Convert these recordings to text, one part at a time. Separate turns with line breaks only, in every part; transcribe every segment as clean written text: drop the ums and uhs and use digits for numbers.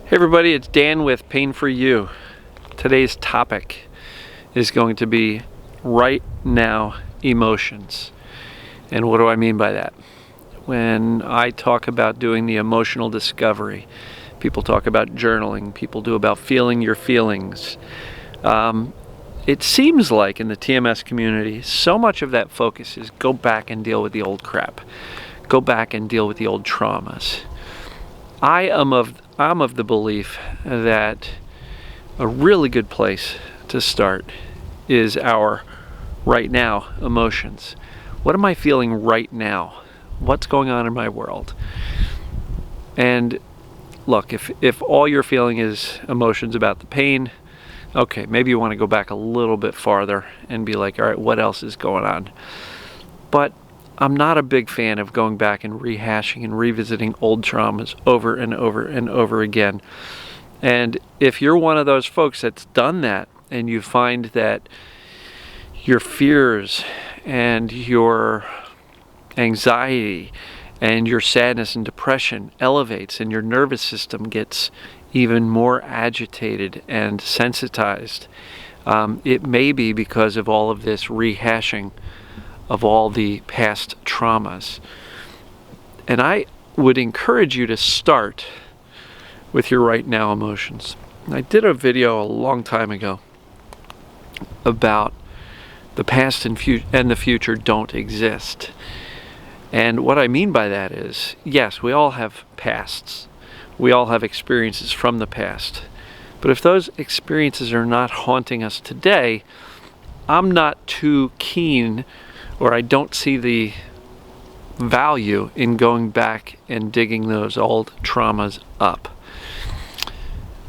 Hey everybody, it's Dan with Pain For You. Today's topic is going to be right now emotions. And what do I mean by that? When I talk about doing the emotional discovery, people talk about journaling, people do about feeling your feelings. It seems like in the TMS community, so much of that focus is go back and deal with the old crap. Go back and deal with the old traumas. I'm of the belief that a really good place to start is our right now emotions. What am I feeling right now? What's going on in my world? And look, if all you're feeling is emotions about the pain, okay, maybe you want to go back a little bit farther and be like, all right, what else is going on? But I'm not a big fan of going back and rehashing and revisiting old traumas over and over and over again. And if you're one of those folks that's done that and you find that your fears and your anxiety and your sadness and depression elevates and your nervous system gets even more agitated and sensitized, it may be because of all of this rehashing of all the past traumas. And I would encourage you to start with your right now emotions. I did a video a long time ago about the past and the future don't exist. And what I mean by that is, yes, we all have pasts. We all have experiences from the past. But if those experiences are not haunting us today, I'm not too keen, or I don't see the value in going back and digging those old traumas up.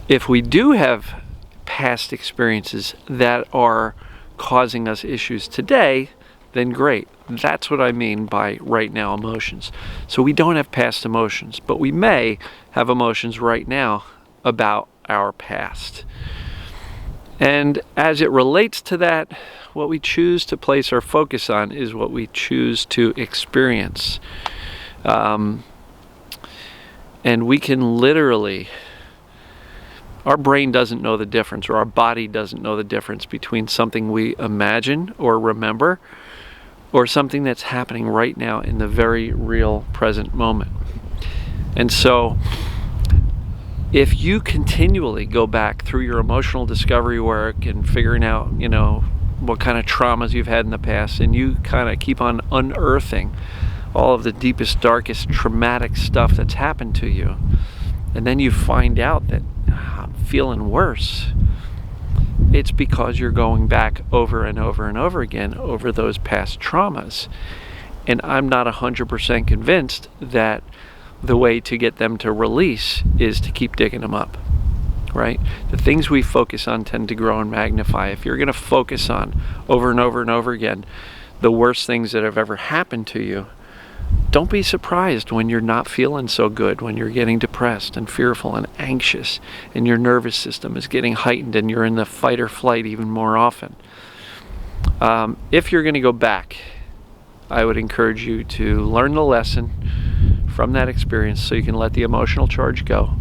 If we do have past experiences that are causing us issues today, then great. That's what I mean by right now emotions. So we don't have past emotions, but we may have emotions right now about our past. And as it relates to that, what we choose to place our focus on is what we choose to experience. And we can literally, our brain doesn't know the difference, or our body doesn't know the difference between something we imagine or remember or something that's happening right now in the very real present moment. And so if you continually go back through your emotional discovery work and figuring out, what kind of traumas you've had in the past, and you kind of keep on unearthing all of the deepest, darkest, traumatic stuff that's happened to you, and then you find out that I'm feeling worse, it's because you're going back over and over and over again over those past traumas. And I'm not 100% convinced that the way to get them to release is to keep digging them up, right? The things we focus on tend to grow and magnify. If you're going to focus on over and over and over again the worst things that have ever happened to you, don't be surprised when you're not feeling so good, when you're getting depressed and fearful and anxious and your nervous system is getting heightened and you're in the fight or flight even more often. If you're going to go back, I would encourage you to learn the lesson from that experience so you can let the emotional charge go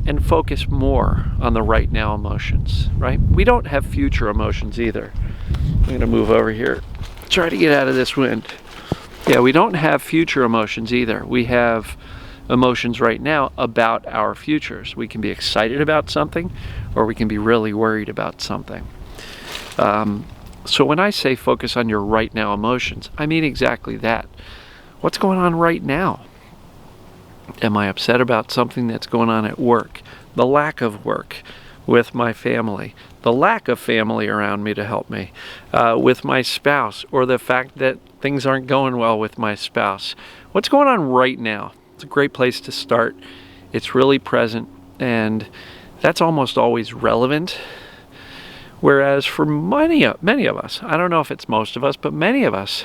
and focus more on the right now emotions, right? We don't have future emotions either. I'm going to move over here, try to get out of this wind. Yeah, we don't have future emotions either. We have emotions right now about our futures. We can be excited about something, or we can be really worried about something. So when I say focus on your right now emotions, I mean exactly that. What's going on right now? Am I upset about something that's going on at work? The lack of work with my family, the lack of family around me to help me, with my spouse, or the fact that things aren't going well with my spouse. What's going on right now? It's a great place to start. It's really present, and that's almost always relevant. Whereas for many of us, I don't know if it's most of us, but many of us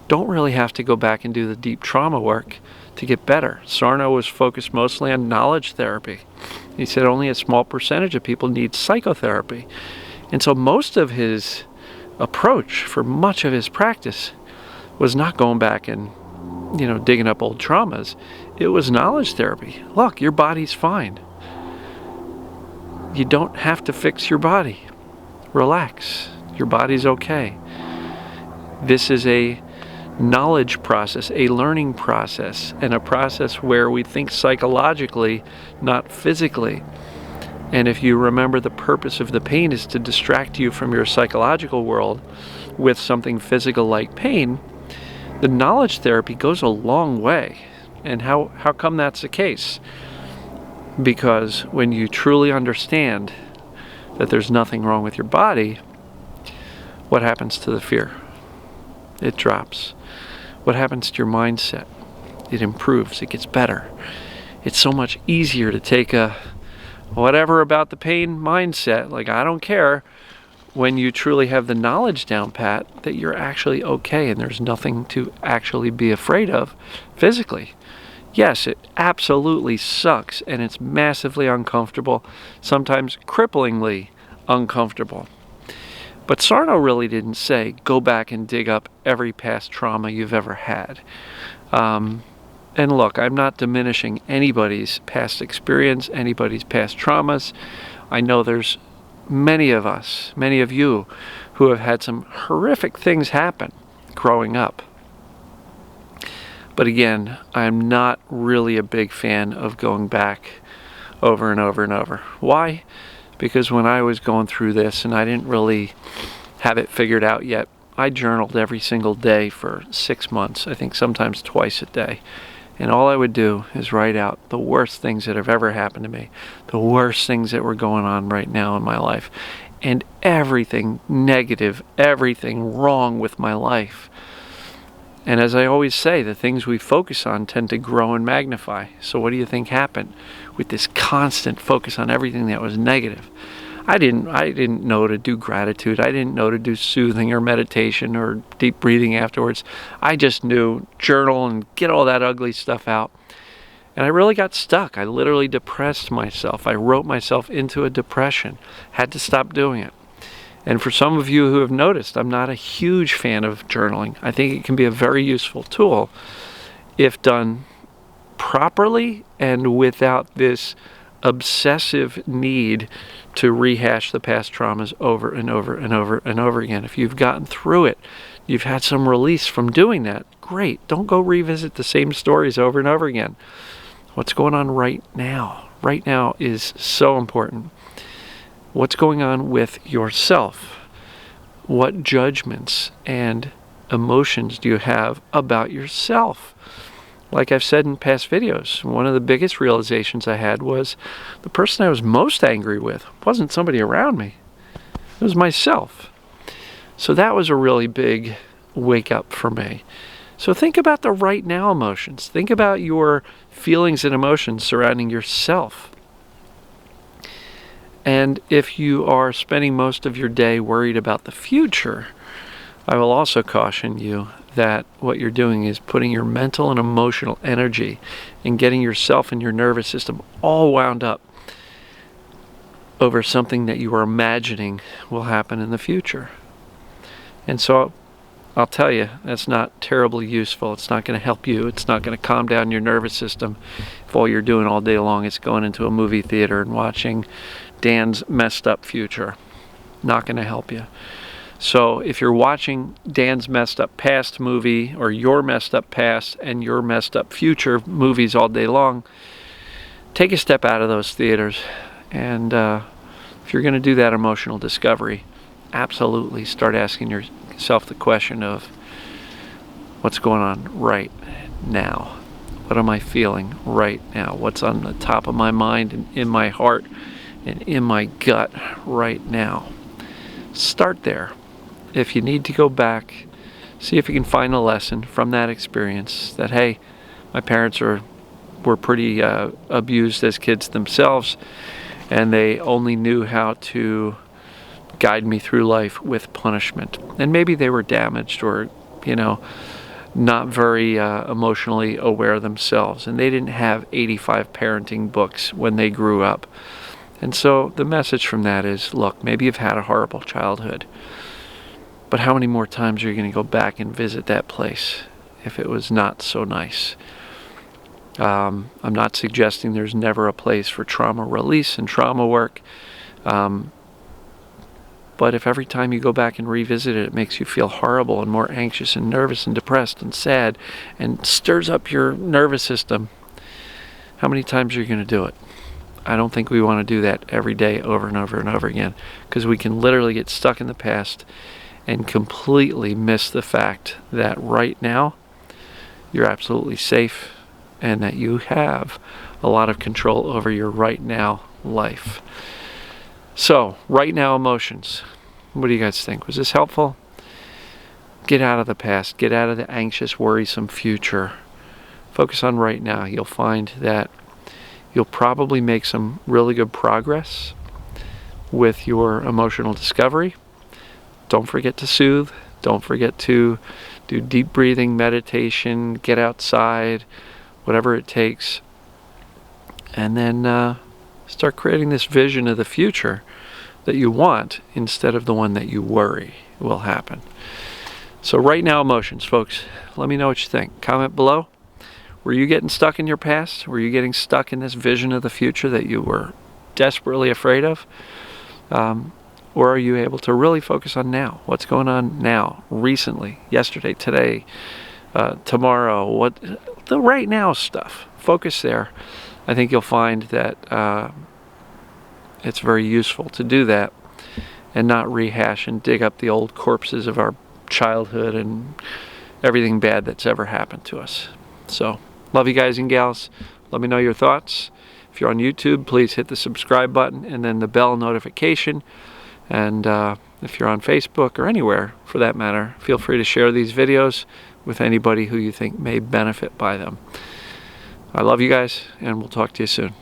don't really have to go back and do the deep trauma work to get better. Sarno was focused mostly on knowledge therapy. He said only a small percentage of people need psychotherapy. And so most of his approach for much of his practice was not going back and, digging up old traumas. It was knowledge therapy. Look, your body's fine. you don't have to fix your body. Relax. Your body's okay. This is a knowledge process, a learning process, and a process where we think psychologically, not physically. And if you remember, the purpose of the pain is to distract you from your psychological world with something physical like pain, the knowledge therapy goes a long way. And how come that's the case? Because when you truly understand that there's nothing wrong with your body, what happens to the fear? It drops. What happens to your mindset? It improves. It gets better. It's so much easier to take a whatever about the pain mindset, like I don't care, when you truly have the knowledge down pat that you're actually okay and there's nothing to actually be afraid of physically. Yes, it absolutely sucks and it's massively uncomfortable, sometimes cripplingly uncomfortable. But Sarno really didn't say, go back and dig up every past trauma you've ever had. And look, I'm not diminishing anybody's past experience, anybody's past traumas. I know there's many of us, many of you, who have had some horrific things happen growing up. But again, I'm not really a big fan of going back over and over and over. Why? Because when I was going through this and I didn't really have it figured out yet, I journaled every single day for 6 months, I think sometimes twice a day. And all I would do is write out the worst things that have ever happened to me, the worst things that were going on right now in my life, and everything negative, everything wrong with my life. And as I always say, the things we focus on tend to grow and magnify. So what do you think happened with this constant focus on everything that was negative? I didn't know to do gratitude. I didn't know to do soothing or meditation or deep breathing afterwards. I just knew journal and get all that ugly stuff out. And I really got stuck. I literally depressed myself. I wrote myself into a depression. Had to stop doing it. And for some of you who have noticed, I'm not a huge fan of journaling. I think it can be a very useful tool if done properly and without this obsessive need to rehash the past traumas over and over and over and over again. If you've gotten through it, you've had some release from doing that, great. Don't go revisit the same stories over and over again. What's going on right now? Right now is so important. What's going on with yourself? What judgments and emotions do you have about yourself? Like I've said in past videos, one of the biggest realizations I had was the person I was most angry with wasn't somebody around me. It was myself. So that was a really big wake up for me. So think about the right now emotions. Think about your feelings and emotions surrounding yourself. And if you are spending most of your day worried about the future, I will also caution you that what you're doing is putting your mental and emotional energy and getting yourself and your nervous system all wound up over something that you are imagining will happen in the future. And so I'll tell you, that's not terribly useful. It's not going to help you. It's not going to calm down your nervous system if all you're doing all day long is going into a movie theater and watching Dan's messed up future. Not going to help you. So if you're watching Dan's messed up past movie or your messed up past and your messed up future movies all day long, take a step out of those theaters. And if you're going to do that emotional discovery, absolutely start asking yourself the question of what's going on right now? What am I feeling right now? What's on the top of my mind and in my heart and in my gut right now? Start there. If you need to go back, see if you can find a lesson from that experience that, hey, my parents were pretty abused as kids themselves, and they only knew how to guide me through life with punishment. And maybe they were damaged or, not very emotionally aware themselves, and they didn't have 85 parenting books when they grew up. And so the message from that is, look, maybe you've had a horrible childhood, but how many more times are you going to go back and visit that place if it was not so nice? I'm not suggesting there's never a place for trauma release and trauma work. But if every time you go back and revisit it, it makes you feel horrible and more anxious and nervous and depressed and sad and stirs up your nervous system, how many times are you going to do it? I don't think we want to do that every day over and over and over again, because we can literally get stuck in the past and completely miss the fact that right now you're absolutely safe and that you have a lot of control over your right now life. So, right now emotions. What do you guys think? Was this helpful? Get out of the past. Get out of the anxious, worrisome future. Focus on right now. You'll find that you'll probably make some really good progress with your emotional discovery. Don't forget to soothe. Don't forget to do deep breathing, meditation, get outside, whatever it takes. And then start creating this vision of the future that you want instead of the one that you worry will happen. So right now emotions, folks. Let me know what you think. Comment below. Were you getting stuck in your past? Were you getting stuck in this vision of the future that you were desperately afraid of? Or are you able to really focus on now? What's going on now, recently, yesterday, today, tomorrow? What the right now stuff. Focus there. I think you'll find that it's very useful to do that and not rehash and dig up the old corpses of our childhood and everything bad that's ever happened to us. So, love you guys and gals. Let me know your thoughts. If you're on YouTube, please hit the subscribe button and then the bell notification. And if you're on Facebook or anywhere for that matter, feel free to share these videos with anybody who you think may benefit by them. I love you guys, and we'll talk to you soon.